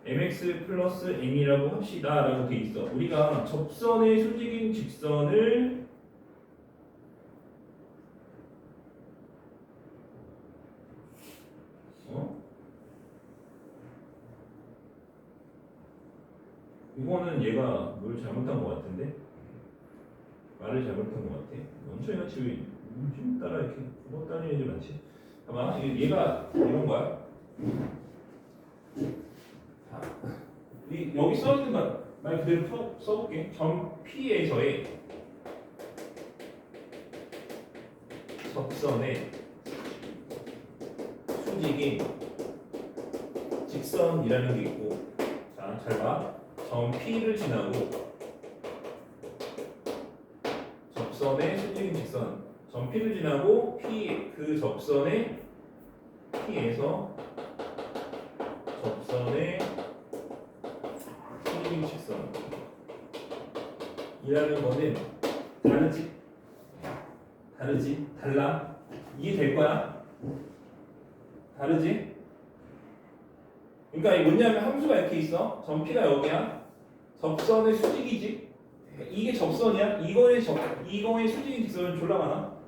mx 플러스 m이라고 합시다 라고 돼 있어. 우리가 접선의 수직인 직선을 이거는 얘가 뭘 잘못한 것 같은데? 말을 잘못한 것 같아. 원초에 같이 왜 좀 따라 이렇게 구멍다니는 애들 많지? 봐봐, 얘가 이런 거야. 자, 여기 써있는 말 그대로 써볼게. 점 P에서의 접선의 수직인 직선이라는 게 있고, 자, 잘 봐. 점 P를 지나고 접선의 수직인 직선, 점 P를 지나고 P 그 접선의 P에서 접선의 수직인 직선이라는 거는 다르지? 달라? 이해될 거야? 다르지? 그러니까 이게 뭐냐면 함수가 이렇게 있어. 점피가 여기야. 접선의 수직이지. 그러니까 이게 접선이야. 이거의 수직인 직선은 졸라 많아.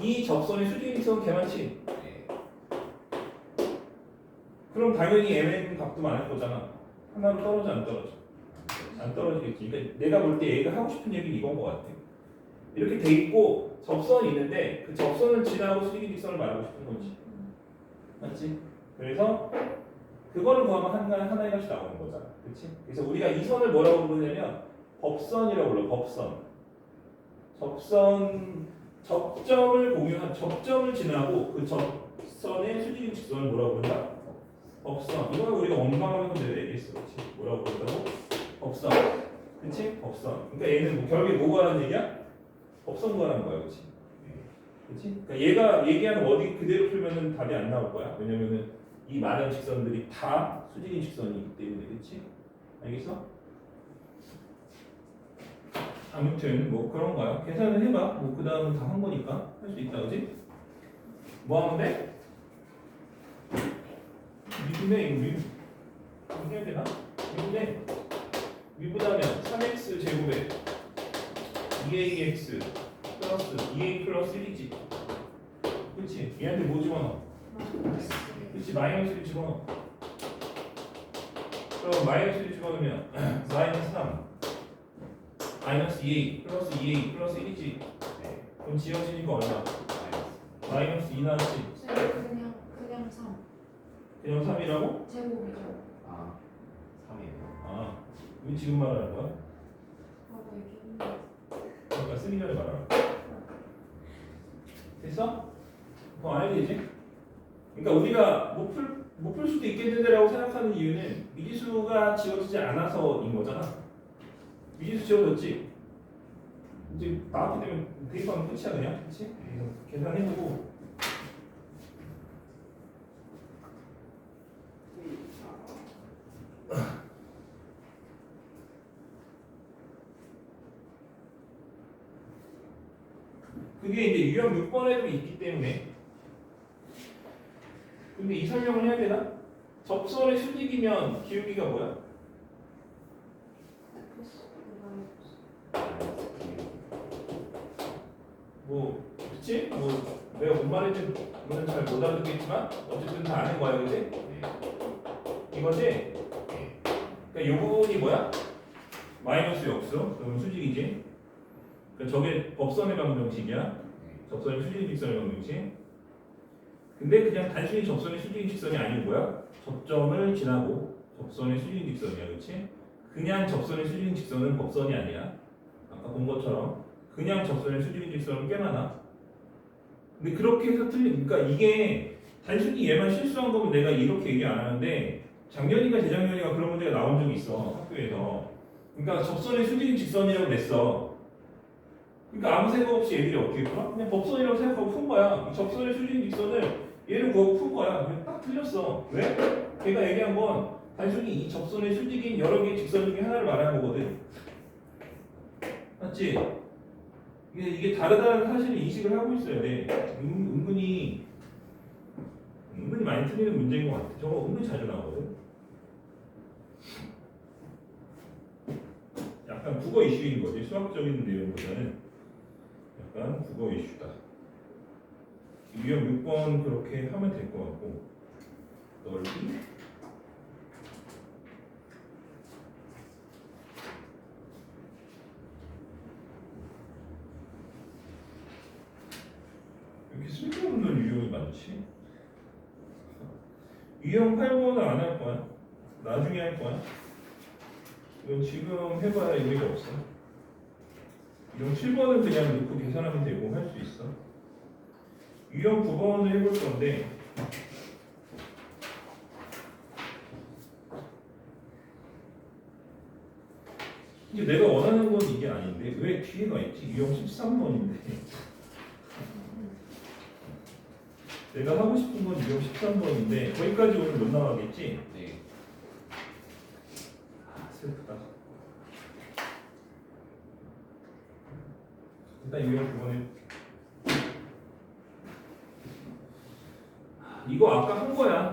이 접선의 수직인 직선은 개 많지. 그럼 당연히 mn 값도 많을 거잖아. 하나로 떨어져 안 떨어져? 안 떨어지겠지. 그러니까 내가 볼 때 얘가 하고 싶은 얘기는 이건 것 같아. 이렇게 돼 있고 접선이 있는데 그 접선을 지나고 수직인 직선을 말하고 싶은 거지. 맞지? 그래서 그거를 구하면 하나의 값이 나오는 거잖아. 그렇지? 그래서 우리가 이 선을 뭐라고 부르냐면 법선이라고 불러. 법선. 접점을 공유한 접점을 지나고 그 접선의 수직인 직선을 뭐라고 부른다? 법선. 이거는 우리가 원방하면서 내가 얘기했어. 그렇지? 뭐라고 부른다고? 법선. 그렇지? 법선. 그러니까 얘는 뭐 결국에 뭐가 하는 얘기야? 법선 구하라는 거야. 그렇지? 그렇지? 그러니까 얘가 얘기하는 어디 그대로 풀면은 답이 안 나올 거야. 왜냐면은 이 많은 직선들이 다 수직인 직선이기 때문에. 그렇지? 알겠어? 아무튼 뭐 그런 거야. 계산을 해봐. 뭐 그 다음은 다 한 거니까 할 수 있다. 그지? 뭐 하면 돼? 미분의 이거 해야 되나? 미분의 미분하면 3x 제곱에 2ax 플러스 2a 플러스 1이지. 그렇지? 얘한테 뭐 집어넣어? 그렇지? 마이너스를 집어넣어. 그럼 마이너스를 집어넣으면 마이너스 3 마이너스 2a 플러스 2a 플러스 1이지. 그럼 지워지니까 얼마? 마이너스 2 나왔지? 그냥 3. 그냥 3이라고? 제곱이죠. 아, 3이에요. 아, 왜 지금 말하는 거야? 하고 얘기했는데. 그러니까 쓰기 전에 말하라. 됐어? 그거 안 해도 되지? 그러니까 우리가 못 풀 수도 있겠는데라고 생각하는 이유는 미지수가 지워지지 않아서인 거잖아. 미지수 지워졌지? 이제 나왔기 때문에 대입하면 끝이야 그냥. 그치? 그래서 계산해보고 그게 이제 유형 6번에도 있기 때문에. 근데 이 설명을 해야 되나? 접선의 수직이면 기울기가 뭐야? 뭐, 그치? 뭐, 내가 뭔 말인지는 잘 못 알아듣겠지만 어쨌든 다 아는 거야, 그치? 이거지? 그러니까 이 부분이 뭐야? 마이너스 역수, 그럼 수직이지? 그러니까 저게 법선의 방정식이야. 접선의 수직인 직선의 방정식. 근데 그냥 단순히 접선의 수직인 직선이 아니고 뭐야? 접점을 지나고 접선의 수직인 직선이야, 그렇지? 그냥 접선의 수직인 직선은 법선이 아니야. 아까 본 것처럼 그냥 접선의 수직인 직선은 꽤 많아. 근데 그렇게 해서 그러니까 이게 단순히 얘만 실수한 거면 내가 이렇게 얘기 안 하는데 작년인가 재작년인가 그런 문제가 나온 적이 있어 학교에서. 그러니까 접선의 수직인 직선이라고 냈어. 그러니까 아무 생각 없이 애들이 어떻게 풀어? 그냥 법선이라고 생각하고 푼 거야. 이 접선의 수직인 직선을 얘를 구하고 푼 거야. 그냥 딱 틀렸어. 왜? 걔가 얘기한 건 단순히 이 접선의 수직인 여러 개의 직선 중에 하나를 말하는 거거든. 맞지? 이게 다르다는 사실을 인식을 하고 있어야 돼. 은근히 많이 틀리는 문제인 것 같아. 저거 은근히 자주 나오거든. 약간 국어 이슈인 거지. 수학적인 내용보다는 약간 국어 이슈다. 유형 6번 그렇게 하면 될 것 같고. 넓이 이렇게 쓸데없는 유형이 많지? 유형 8번은 안 할 거야. 나중에 할 거야. 이건 지금 해봐야 의미가 없어. 유형 7번은 그냥 놓고 계산하면 되고 할 수 있어. 유형 9번을 해볼 건데 이제 내가 원하는 건 이게 아닌데 왜 뒤에가 있지? 유형 13번인데 내가 하고 싶은 건 유형 13번인데 거기까지 오늘 못 나가겠지? 네. 아 슬프다. 일단 유형 9번에 이거 아까 한 거야.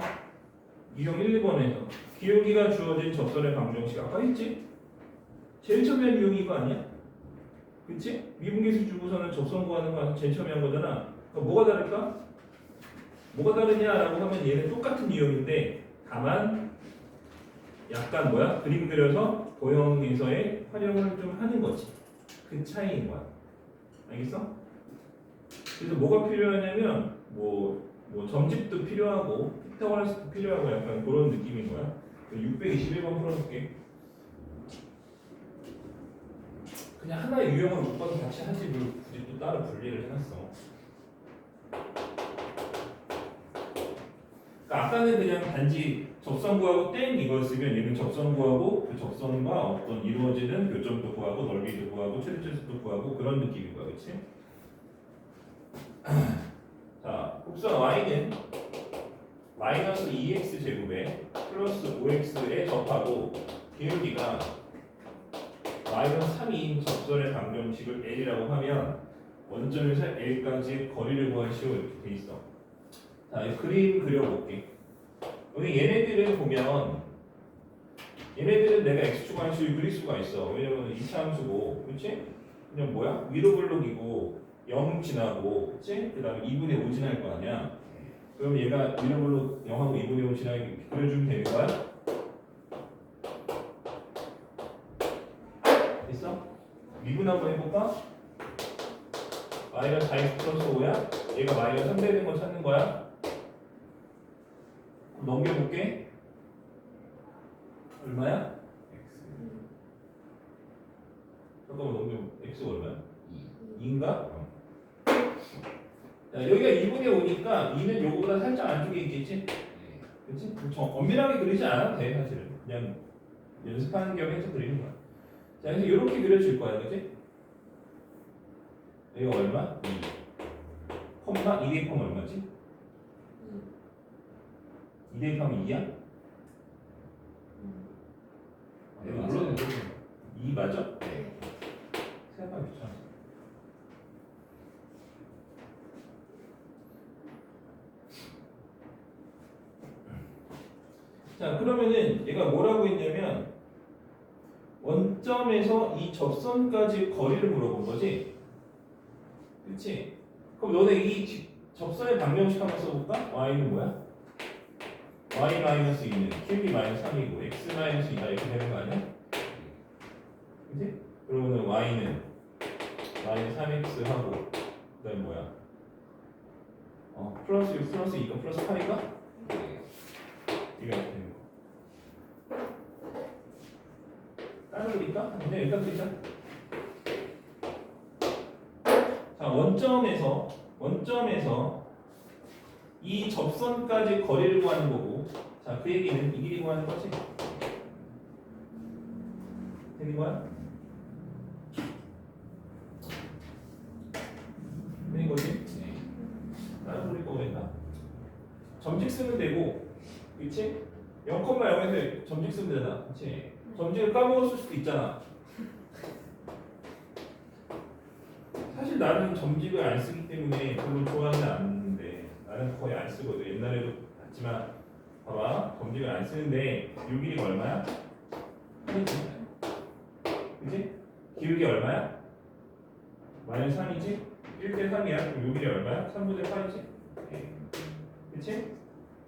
유형 1, 2번에서 기울기가 주어진 접선의 방정식 아까 했지? 제일 처음에 한 유형이 이거 아니야? 그치? 미분계수 주고서는 접선 구하는 거 제일 처음에 한 거잖아. 그럼 뭐가 다를까? 뭐가 다르냐라고 하면 얘는 똑같은 유형인데 다만 약간 뭐야? 그림 그려서 도형에서의 활용을 좀 하는 거지. 그 차이인 거야. 알겠어? 그래서 뭐가 필요하냐면 뭐 점집도 필요하고 피타고라스도 필요하고 약간 그런 느낌인 거야. 621번 풀어볼게. 그냥 하나의 유형을 묶어서 같이 하지 뭘 굳이 또 따로 분리를 해놨어. 그러니까 아까는 그냥 단지 접선 구하고 땡 이거였으면 얘는 접선 구하고 그 접선과 어떤 이루어지는 교점도 구하고 넓이도 구하고 최대점수도 구하고 그런 느낌인 거야, 그렇지? 자, 곡선 y는 마이너스 2x 제곱에 플러스 5x에 접하고 기울기가 마이너스 3인 접선의 방정식을 L이라고 하면 원점에서 L까지의 거리를 구하시오 이렇게 돼 있어. 자, 이 그림 그려볼게. 여기 얘네들은 보면 얘네들은 내가 x축 함수를 그릴 수가 있어. 왜냐면 2차 함수고, 그렇지? 그냥 뭐야? 위로 블록이고 0 지나고, 그렇지? 그 다음에 2분의 5 지날 거 아니야. 그럼 얘가 위로 블록 0하고 2분의 5 지나게 그려주면 되는 거야? 됐어? 미분 한번 해볼까? 마이너스 4x 플러스 5야? 얘가 마이너스 3 되는 거 찾는 거야? 넘겨볼게. 얼마야? 잠깐만 넘겨. x가 얼마야? 2인가? 자, 여기가 2분의 5니까 2는 요거보다 살짝 안쪽에 있겠지? 그치? 엄밀하게 그리지 않아도 돼 사실은. 그냥 연습하는 겸 해서 그리는 거야. 자, 그래서 이렇게 그려줄 거야, 그치? 여기가 얼마? 2. 콤마 2 대입하면 얼마지? 2 대입하면 2야? 물론 2 맞아? 네. 생각하기 귀찮아. 자, 그러면은 얘가 뭐라고 했냐면 원점에서 이 접선까지 거리를 물어본 거지? 그치? 그럼 너네 이 접선의 방정식 한번 써볼까? y는 뭐야? y 마이너스 2는 q 마이너스 3이고 x 마이너스 2다 이렇게 되는 거 아니야? 그치? 그러면은 y는 마이너스 3x 하고 그 다음에 뭐야? 플러스 6 플러스 2가 플러스 8인가? 이거 이렇게 되는 거. 다른 그릴까? 그냥 일단 그리자. 자, 원점에서 이 접선까지 거리를 구하는 거고, 자, 그 얘기는 이 길이 구하는 거지. 되는 거야? 되는 거지? 다른 그릴 거가 있나? 점직 쓰면 되고, 그치? 0,0에서 점직 쓰면 되잖아. 그치? 점직을 까먹었을 수도 있잖아. 사실 나는 점직을 안 쓰기 때문에 별로 좋아하지 않는데 나는 거의 안 쓰거든. 옛날에도 봤지만 봐봐. 점직을 안 쓰는데 기울기가 얼마야? 3이지. 그치? 기울기 얼마야? 마이너스 3이지? 1대 3이야. 그럼 여기 얼마야? 3분의 8이지? 그치?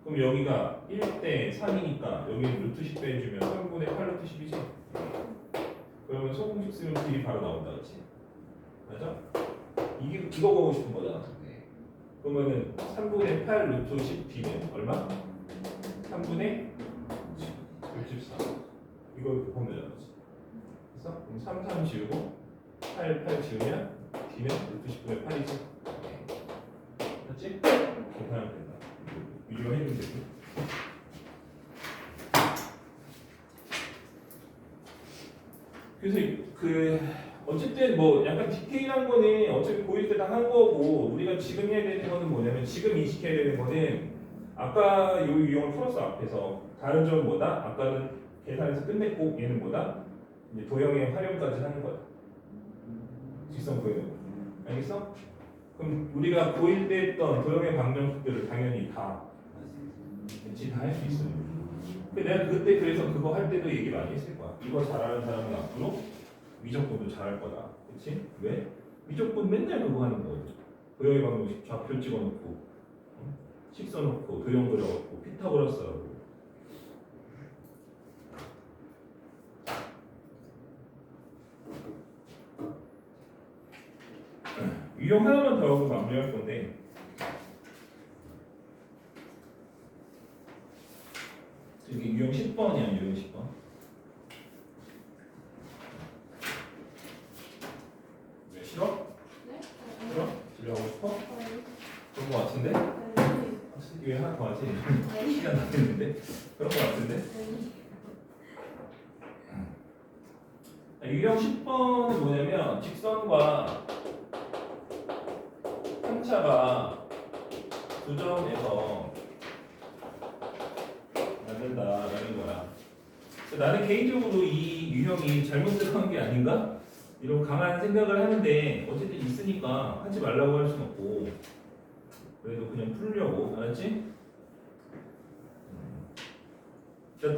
그럼 여기가 1대 3이니까 여기는 루트 10 빼주면 3분의 8 루트 10이지? 그러면 소공식 쓰면 길이 바로 나온다, 그치? 맞아? 이거 보고 싶은 거잖아. 그러면은 3분의 8 루트 10 B는 얼마? 3분의 64. 이거 보면 되잖아, 그치? 그래서 그럼 3 지우고 8 지우면 B는 루트 10분의 8이지? 맞지? 계산하면 된다. 이거 해주면 되고. 그래서 어쨌든 뭐 약간 디테일한 거는 어차피 보일 때 다 한 거고 우리가 지금 해야 되는 거는 뭐냐면 지금 인식해야 되는 거는 아까 요 유형을 풀었어 앞에서 다른 점은 뭐다? 아까는 계산해서 끝냈고 얘는 뭐다? 이제 도형의 활용까지 하는 거야. 직선 보이는 거. 알겠어? 그럼 우리가 고1 때 했던 도형의 방정식들을 당연히 다 그치 다 할 수 있어요. 근데 내가 그때 그래서 그거 할 때도 얘기 많이 했을 거야. 이거 잘하는 사람은 앞으로 미적분도 잘할 거다. 그치? 왜? 미적분 맨날 그거 하는 거거든. 도형의 방정식 좌표 찍어놓고 식 써놓고 도형 그려갖고 피타고라스하고 유형 하나만 더 하고 마무리할 건데 여기 유형 10번이야. 유형 10번 왜 싫어? 네? 싫어? 집에 가고 싶어? 네. 그런 거 같은데? 네. 왜 하나 더 하지? 네. 시간 남겠는데? 그런 거 같은데? 네. 유형 10번은 뭐냐면 직선과 편차가 두 점에서 맞는다라는 거야. 나는 개인적으로 이 유형이 잘못 들어간 게 아닌가? 이런 강한 생각을 하는데 어쨌든 있으니까 하지 말라고 할 순 없고 그래도 그냥 풀려고. 알았지?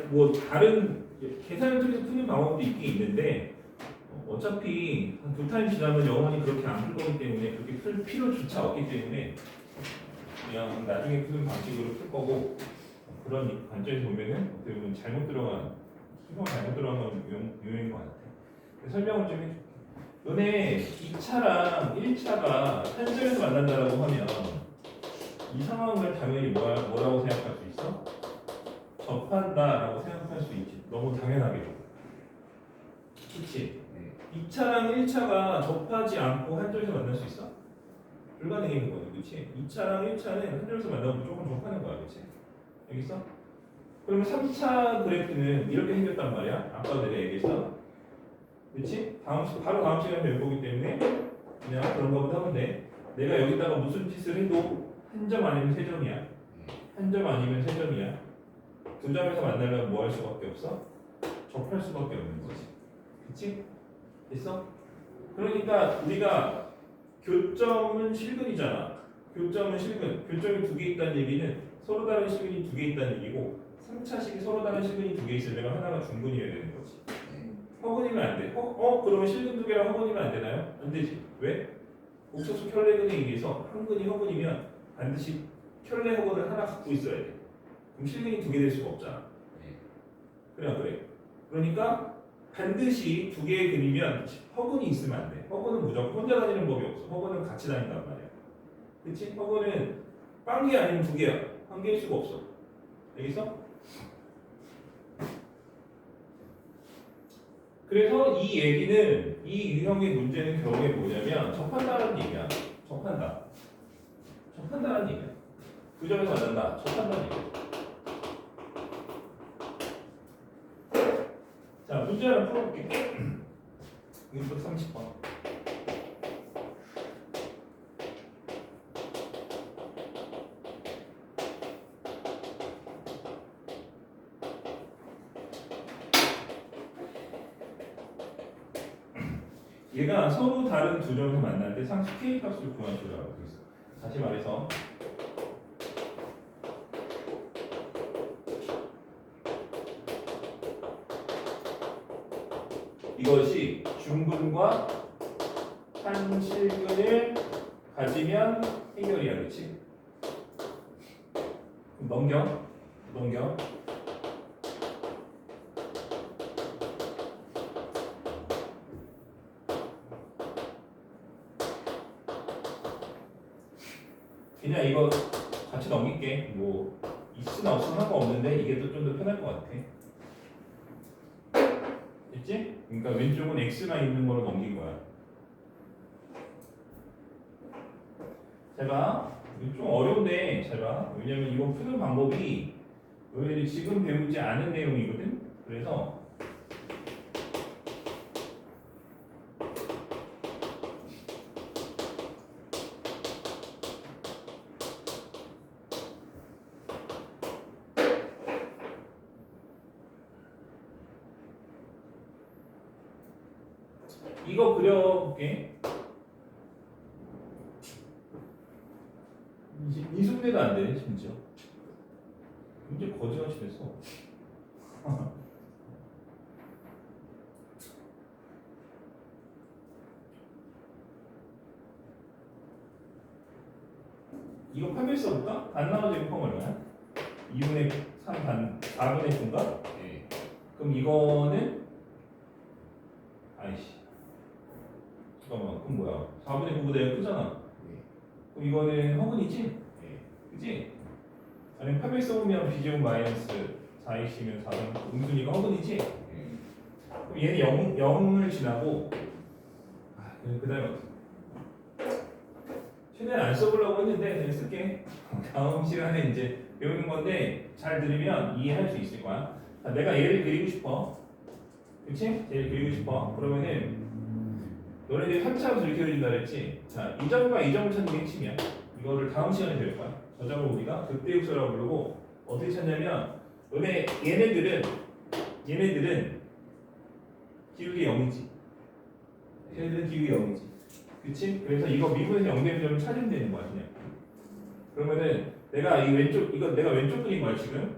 뭐 다른 계산을 통해서 푸는 방법도 있긴 있는데 어차피 한 2타임 지나면 영원히 그렇게 안 풀 거기 때문에 그렇게 풀 필요조차 없기 때문에 그냥 나중에 푸는 방식으로 풀 거고 그런 관점에서 보면은 어떻게 보면 잘못 들어간 수성 잘못 들어간 유형인 것 같아. 설명을 좀 해줄게. 너네 2차랑 1차가 한 점에서 만난다라고 하면 이 상황을 당연히 뭐라고 생각할 수 있어? 접한다라고 생각할 수 있지. 너무 당연하게. 그렇지? 네. 2차랑 1차가 접하지 않고 한 점에서 만날 수 있어? 불가능인 거거든, 그렇지? 2차랑 1차는 한 점에서 만나면 무조건 접하는 거야, 그렇지? 알겠어? 그러면 3차 그래프는 이렇게 생겼단 말이야. 아까 내가 얘기했어. 그렇지? 바로 다음 시간에 될 거기 때문에 그냥 그런 거부터 하면 돼. 내가 여기다가 무슨 짓을 해도 한 점 아니면 세 점이야. 한 점 아니면 세 점이야. 두 점에서 만나려면 뭐 할 수밖에 없어? 접할 수밖에 없는 거지. 그치? 됐어? 그러니까 우리가 교점은 실근이잖아. 교점은 실근. 교점이 두 개 있다는 얘기는 서로 다른 실근이 두 개 있다는 얘기고 3차식이 서로 다른 실근이 두 개 있으려면 하나가 중근이어야 되는 거지. 허근이면 안 돼. 그러면 실근 두 개랑 허근이면 안 되나요? 안 되지. 왜? 옥수수 켤레근에 의해서 한근이 허근이면 반드시 켤레 허근을 하나 갖고 있어야 돼. 그럼 실근이 두 개 될 수가 없잖아. 그래 그래. 그러니까 반드시 두 개의 근이면 허근이 있으면 안 돼. 허근은 무조건 혼자 다니는 법이 없어. 허근은 같이 다닌단 말이야. 그치? 허근은 빵개 아니면 두 개야. 한 개일 수가 없어. 알겠어? 그래서 이 얘기는 이 유형의 문제는 결국에 뭐냐면 접한다는 얘기야. 접한다는 얘기야. 두 점에서 만난다. 접한다는 얘기야. 자, 문제 하나 풀어볼게. 630번. 얘가 서로 다른 두 점에서 만날 때 상수 K 값을 구하시라고 되어 있어. 다시 말해서 이것이 중근과 한실근을 가지면 해결이야, 그렇지? 넘겨. 그냥 이거 같이 넘길게. 뭐 있으나 없으나 상관없는데 이게 또 좀 더 편할 것 같아. 됐지? 그러니까 왼쪽은 x만 있는 거로 넘긴 거야. 잘 봐. 이거 좀 어려운데 잘 봐. 왜냐면 이거 푸는 방법이 너희들이 지금 배우지 않은 내용이거든. 그래서 이거 그려볼게. 인수분해도 안 되네 심지어. 문제 거지같이 됐어. 이거 파멸 써볼까? 반 나눠지면 펑 얼마야? 2분의 3 반, 4분의 9인가? 네. 그럼 이거는 아이씨 잠깐만 그럼 뭐야 4분의 9보다 크잖아. 네. 그럼 이거는 허근이지? 네. 그지? 아니면 파멸 써보면 비제곱 마이너스 4x면 4분 음순위가 허근이지? 네. 그럼 얘는 0을 지나고 그 다음에 어떻게 최대한 안 써보려고 했는데 그냥 쓸게. 다음 시간에 이제 배우는 건데 잘 들으면 이해할 수 있을 거야. 자, 내가 얘를 그리고 싶어. 그치? 얘를 그리고 싶어. 그러면은 너네들이 한참을 이렇게 그린다 그랬지? 자, 이 점과 이 점을 찾는 게 핵심이야. 이거를 다음 시간에 배울 거야. 저 점을 우리가 극대역수라고 부르고 어떻게 찾냐면 너네 얘네들은 기울기 0이지. 얘네들은 기울기 0이지. 그치? 그래서 이거 미분에서 0되는 점을 찾으면 되는 거야 그냥. 그러면은 내가 이 왼쪽 이거 내가 왼쪽 그린 거야 지금.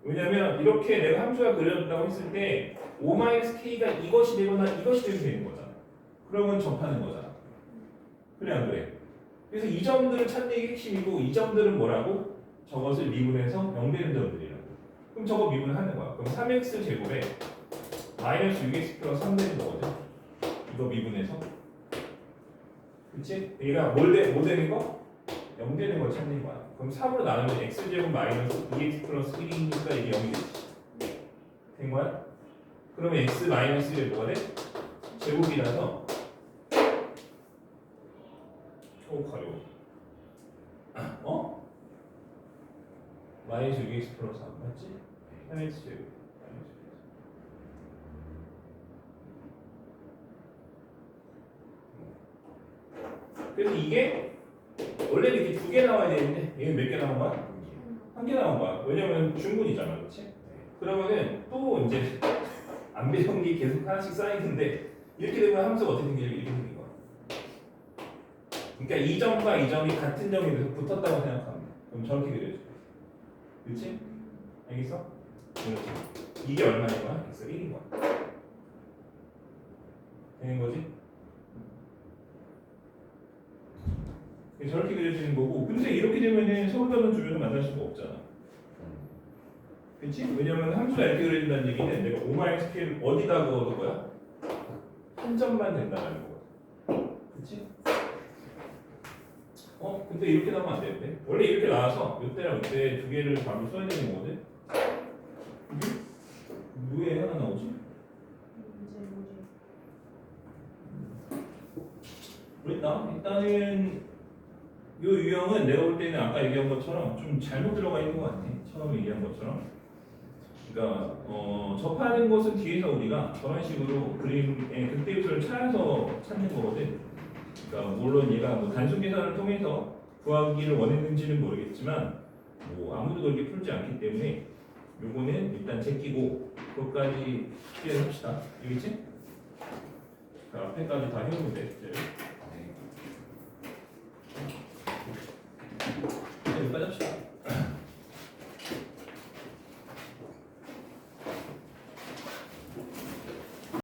왜냐면 이렇게 내가 함수가 그려졌다고 했을 때 5-k가 이것이 되거나 이것이 되면 거잖아. 그러면 접하는 거잖아. 그래 안 그래? 그래서 이 점들을 찾는 게 핵심이고 이 점들은 뭐라고? 저것을 미분해서 0 되는 점들이라고. 그럼 저거 미분하는 거야. 그럼 3x 제곱에 마이너스 6x 플러스 3 되는 거거든. 이거 미분해서. 그치? 얘가 뭐 되는 거? 0 되는 걸 찾는 거야. 그럼 3으로 나누면 x제곱 마이너스 2x 플러스 1이니까 이게 0이 되지. 된 거야? 그러면 x 마이너스 1이 뭐가 돼? 제곱이라서 가려워. 어? 마이너스 6x 플러스 3 맞지? 3x 제곱 그래서 이게 원래는 이렇게 2개 나와야 되는데 얘는 몇 개 나온 거야? 1개 나온 거야. 왜냐면 중분이잖아, 그렇지? 그러면은 또 이제 안 배운 게 계속 하나씩 쌓이는데 이렇게 되면 함수가 어떻게 생기냐 이렇게 생긴 거야. 그러니까 이 점과 이 점이 같은 점이 돼서 붙었다고 생각하면 그럼 저렇게 그려줘. 그렇지? 알겠어? 그렇지. 이게 얼마인 거야? x 1인 거야. 되는 거지? 저렇게 그려지는 거고. 근데 이렇게 되면은 서울단원 주변을 만날 수가 없잖아. 그렇지? 왜냐면 함수가 이렇게 그려진다는 얘기는 내가 5-k를 어디다 그어도 거야? 한 점만 된다는 거야. 그렇지? 근데 이렇게 나오면 안 되는데? 원래 이렇게 나와서 이때랑 이때 두 개를 답을 써야 되는 거거든? 왜 하나 나오지? 그랬나? 일단은 이 유형은 내가 볼 때는 아까 얘기한 것처럼 좀 잘못 들어가 있는 것 같아. 처음에 얘기한 것처럼. 그러니까 접하는 것은 뒤에서 우리가 저런 식으로 그림의 극대요소를 찾아서 찾는 거거든. 그러니까 물론 얘가 뭐 단순 계산을 통해서 구하기를 원했는지는 모르겠지만 뭐 아무도 그렇게 풀지 않기 때문에 요거는 일단 제끼고 그것까지 숙제를 합시다. 알겠지? 그 앞에까지 다 해오면 돼. 숙제를.